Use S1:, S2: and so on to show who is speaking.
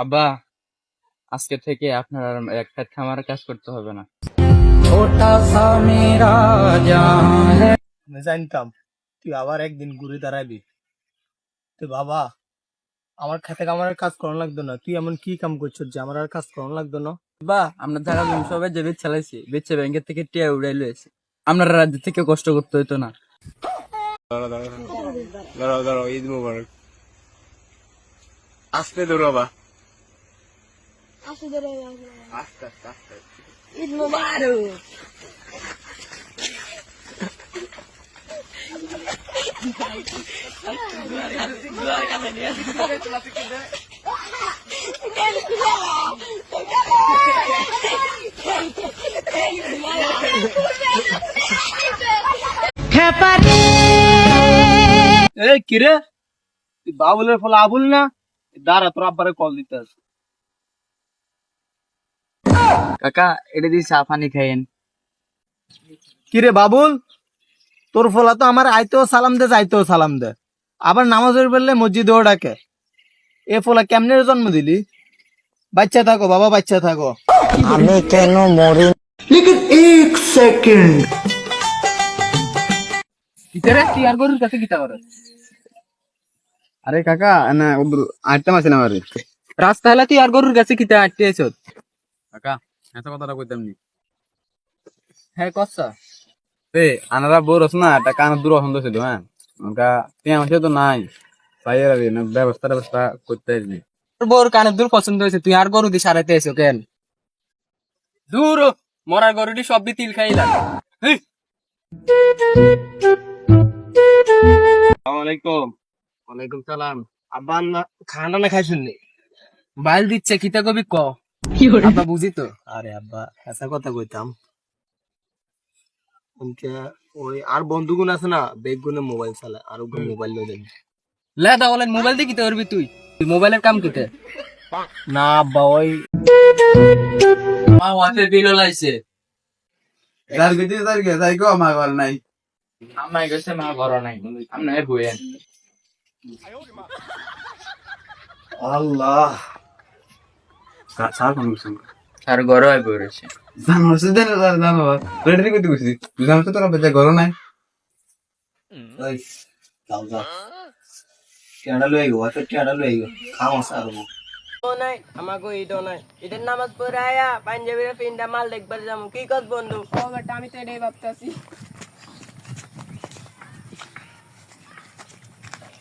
S1: আব্বা, আজকে থেকে আপনার আর এক খেত খামারের কাজ করতে হবে না।
S2: আমি জানতাম তুই আবার একদিন ঘুরে দাঁড়াবি। তুই বাবা, আমার খেতে আমার কাজ করানো লাগতো না। তুই এমন কি কাম করছিস যে আমার আর কাজ করানো লাগতো না?
S1: আব্বা, আপনার জায়গা জমি সবাই যে বেচ চালাইছি, বেচে ব্যাংকের থেকে টিয়া উড়াই লয়েছে। আপনার রাজ্য থেকে কষ্ট করতে হইতো না।
S2: দাঁড়াও, ঈদ মুবারক। আস্তে ধরো বাবা, আস্তে আস্তে আস্তে।
S3: ঈদ মুবারক।
S2: এই কিরে, তুই বাবুলের ফলে আবুল না? দাঁড়া, তোর আব্বারে কল দিতে আছে।
S1: কাকা, এটা দিয়ে চা পানি খাইয়েন।
S2: কিরে বাবুল, তোর ফলা তো আমার আইতেও সালাম দে, যাইতেও সালাম দে, আবার নামাজের বেললে মসজিদেও ডাকে। এ ফলা কেমনে জন্ম দিলি? বাচ্চা থাকো বাবা, বাচ্চা থাকো।
S4: আমি কেন মরি?
S1: কিতারে তুই আর গরুর কাছে কিতা করে?
S5: আরে কাকা না আটটা মাসে না আরে
S1: রাস্তা হলে তুই আর গরুর কাছে কিতা আটতে আইছ?
S5: কাকা এত কথাটা কইতাম নি।
S1: হ্যাঁ কচ্ছা।
S5: রে আনারা বড় আছে না, একটা কান দূর অসন্দ ছিল। হ্যাঁ ওটা টিয়া মাসে তো নাই, পাইয়ার না ব্যবস্থা করতে আসবি।
S1: তোর বউর কানের দুল পছন্দ হয়েছে, তুই আর গরু দিয়ে সারাইতে আইছো কেন? দূর হ, মরার গরুটি সব দিয়ে তিল খাইলা।
S2: আসসালামাইকুম। ওয়ালাইকুম সালাম। আব্বা খানা না খাইছেন নি?
S1: বাইল দিচ্ছে কিতা কবি ক। আব্বা বুঝি তো।
S2: আরে আব্বা, এসা কথা কইতাম। ওই আর বন্ধুগুণ আছে না, বেগুনে মোবাইল চালায়, আর ওগুলো মোবাইল লই দেন
S1: লে দা বলেন মোবাইল দিয়ে কিতা করবি তুই? তুই মোবাইলের কাম কিতা?
S2: না আব্বা, ওই
S1: মা ওয়াতে বিল লাইছে।
S5: যার গিয়ে যাই গো আমার ঘর নাই।
S1: আমায় গেছে মা ঘর নাই। আমনা এ বইয়েন।
S2: আল্লাহ।
S5: সার কোন কিছু
S1: আর ঘর আই বই রয়েছে।
S5: জানো সে দেন জানো রেডি করতে কইছি তুই জানো তো তোরা বেজা ঘর নাই।
S2: ওই যাও যাও, টিয়াডা লই গো, আচ্ছা টিয়াডা লই গো, খাও সারবো।
S4: নাই আমাকে ঈদও নাই। ঈদের নামাজ পড়ে আয়া পাঞ্জাবিরা পিন্ডা মাল দেখবার যাবো। কি কর বন্ধু?
S3: ও বেটা, আমি তো এটাই ভাবতেছি।